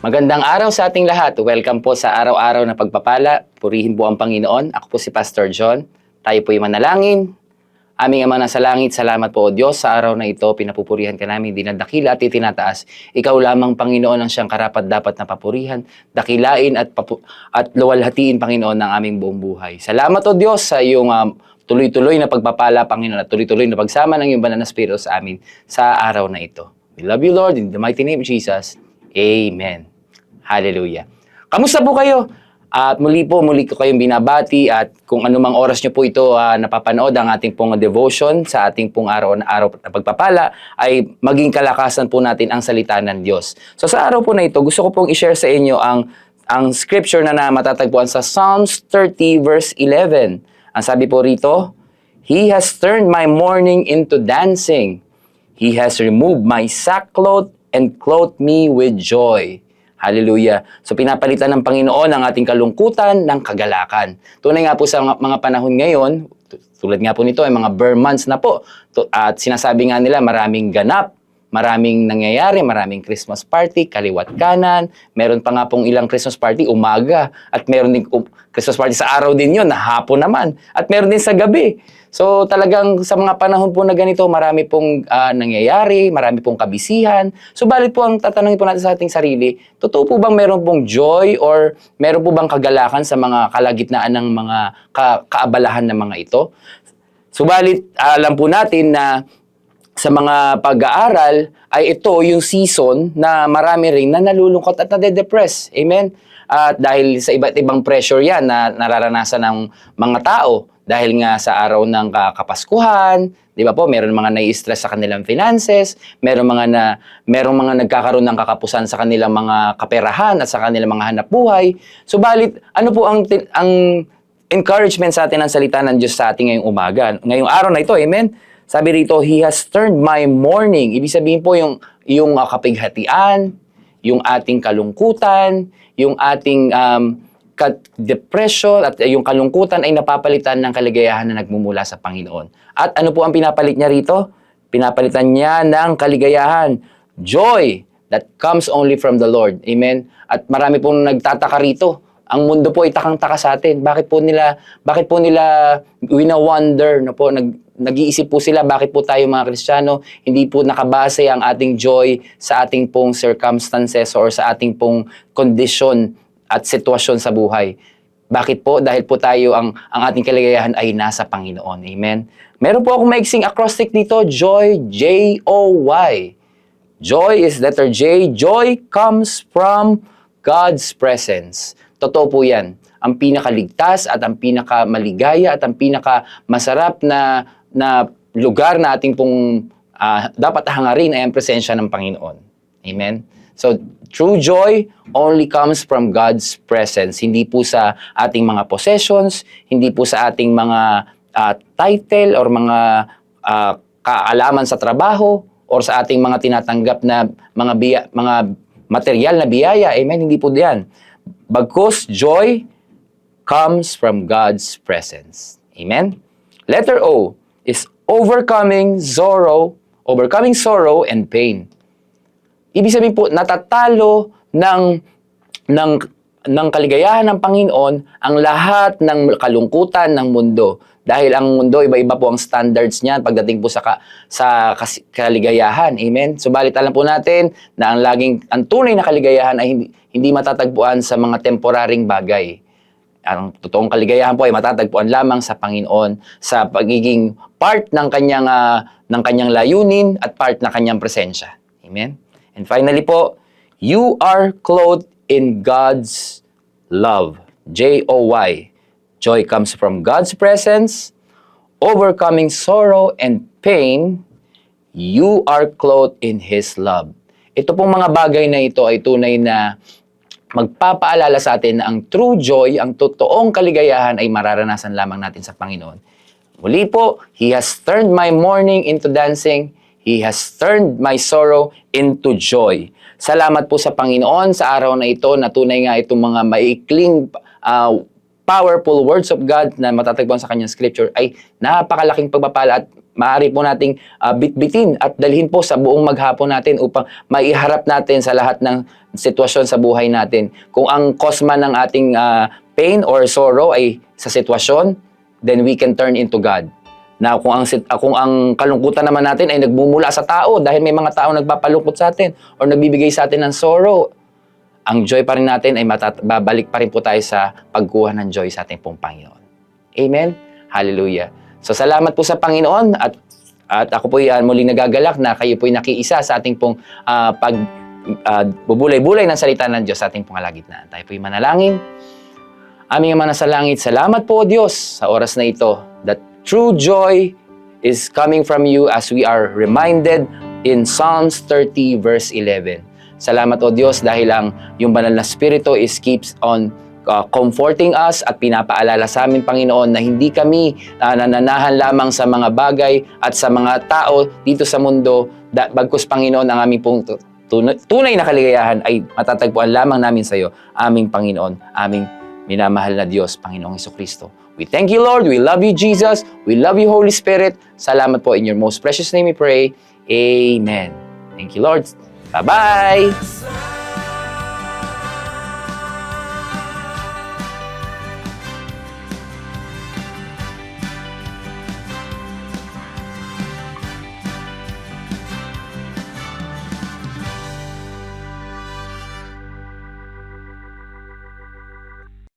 Magandang araw sa ating lahat. Welcome po sa araw-araw na pagpapala. Purihin po ang Panginoon. Ako po si Pastor John. Tayo po ay manalangin. Aming Ama nasa langit, salamat po o Diyos sa araw na ito. Pinapupurihan ka namin, dinadakila at itinataas. Ikaw lamang, Panginoon, ang siyang karapat-dapat na papurihan, dakilain at luwalhatiin, Panginoon, ng aming buong buhay. Salamat o Diyos sa iyong tuloy-tuloy na pagpapala, Panginoon, at tuloy-tuloy na pagsama ng iyong banal na Espiritu sa amin sa araw na ito. We love you, Lord, in the mighty name of Jesus. Amen. Hallelujah. Kamusta po kayo? At muli ko kayong binabati at kung anumang oras nyo po ito napapanood ang ating pong devotion sa ating pong araw na pagpapala ay maging kalakasan po natin ang salita ng Diyos. So sa araw po na ito, gusto ko pong i-share sa inyo ang scripture na matatagpuan sa Psalms 30 verse 11. Ang sabi po rito, He has turned my mourning into dancing. He has removed my sackcloth and clothed me with joy. Hallelujah. So pinapalitan ng Panginoon ang ating kalungkutan ng kagalakan. Tunay nga po sa mga panahon ngayon, tulad nga po nito ay mga bare months na po. At sinasabi nga nila maraming ganap, maraming nangyayari, maraming Christmas party, kaliwat kanan. Meron pa nga pong ilang Christmas party umaga. At meron din Christmas party sa araw din yun, na hapon naman. At meron din sa gabi. So talagang sa mga panahon po na ganito, marami pong nangyayari, marami pong kabisihan. Subalit po ang tatanungin po natin sa ating sarili, totoo po bang meron pong joy or meron po bang kagalakan sa mga kalagitnaan ng mga kaabalahan ng mga ito? Subalit alam po natin na sa mga pag-aaral ay ito yung season na marami rin na nalulungkot at nade-depress. Amen? At dahil sa iba't ibang pressure yan na nararanasan ng mga tao. Dahil nga sa araw ng Kapaskuhan, di ba po, meron mga nai-stress sa kanilang finances, meron mga nagkakaroon ng kakapusan sa kanilang mga kaperahan at sa kanilang mga hanap buhay. Subalit, ano po ang encouragement sa atin ng salita ng Diyos sa ating ngayong umaga? Ngayong araw na ito, amen? Sabi rito, He has turned my mourning. Ibig sabihin po yung kapighatian, yung ating kalungkutan, yung ating depression at yung kalungkutan ay napapalitan ng kaligayahan na nagmumula sa Panginoon. At ano po ang pinapalit niya rito? Pinapalitan niya ng kaligayahan, joy that comes only from the Lord. Amen? At marami pong nagtataka rito. Ang mundo po ay takang-taka sa atin. Bakit po nila wina-wonder, no po, nag-iisip po sila, bakit po tayo mga Kristiyano, hindi po nakabase ang ating joy sa ating pong circumstances or sa ating pong condition at sitwasyon sa buhay. Bakit po? Dahil po tayo, ang ating kaligayahan ay nasa Panginoon. Amen? Meron po akong maiksing acrostic dito, joy, J-O-Y. Joy is letter J. Joy comes from God's presence. Totoo po yan. Ang pinakaligtas at ang pinakamaligaya at ang pinakamasarap na lugar na ating pong dapat hangarin ay ang presensya ng Panginoon. Amen? So, true joy only comes from God's presence. Hindi po sa ating mga possessions, hindi po sa ating mga title or mga kaalaman sa trabaho or sa ating mga tinatanggap na mga material na biyaya. Amen? Hindi po diyan. Bagkus, joy comes from God's presence. Amen? Letter O is overcoming sorrow and pain. Ibig sabihin po, natatalo ng kaligayahan ng Panginoon ang lahat ng kalungkutan ng mundo. Dahil ang mundo, iba-iba po ang standards niya pagdating po sa kaligayahan. Amen? Subalit alam po natin na ang tunay na kaligayahan ay hindi matatagpuan sa mga temporaring bagay. Ang totoong kaligayahan po ay matatagpuan lamang sa Panginoon, sa pagiging part ng kanyang layunin at part ng kanyang presensya. Amen? And finally po, you are clothed in God's love. J-O-Y. Joy comes from God's presence. Overcoming sorrow and pain, you are clothed in His love. Ito pong mga bagay na ito ay tunay na magpapaalala sa atin na ang true joy, ang totoong kaligayahan ay mararanasan lamang natin sa Panginoon. Muli po, He has turned my mourning into dancing. He has turned my sorrow into joy. Salamat po sa Panginoon sa araw na ito na tunay nga itong mga maikling powerful words of God na matatagpuan sa kanyang scripture ay napakalaking pagpapala at maaari po nating bitbitin at dalhin po sa buong maghapon natin upang maiharap natin sa lahat ng sitwasyon sa buhay natin. Kung ang cause man ng ating pain or sorrow ay sa sitwasyon, then we can turn into God. Na kung ang kalungkutan naman natin ay nagmumula sa tao dahil may mga tao nagpapalungkot sa atin or nagbibigay sa atin ng sorrow, ang joy pa rin natin ay babalik pa rin po tayo sa pagkuha ng joy sa ating pong Panginoon. Amen? Hallelujah. So salamat po sa Panginoon at ako po muling nagagalak na kayo po nakiisa sa ating pong bubulay-bulay ng salita ng Diyos sa ating pong kalagitnaan. Tayo po manalangin. Aming Ama nasa langit, salamat po Diyos sa oras na ito that true joy is coming from you as we are reminded in Psalms 30 verse 11. Salamat o Diyos dahil yung banal na Espiritu keeps on comforting us at pinapaalala sa amin, Panginoon, na hindi kami nananahan lamang sa mga bagay at sa mga tao dito sa mundo, bagkus, Panginoon, ang aming pong tunay na kaligayahan ay matatagpuan lamang namin sa iyo, aming Panginoon, aming minamahal na Diyos, Panginoong Jesucristo. We thank you, Lord. We love you, Jesus. We love you, Holy Spirit. Salamat po. In your most precious name we pray. Amen. Thank you, Lord. Bye-bye!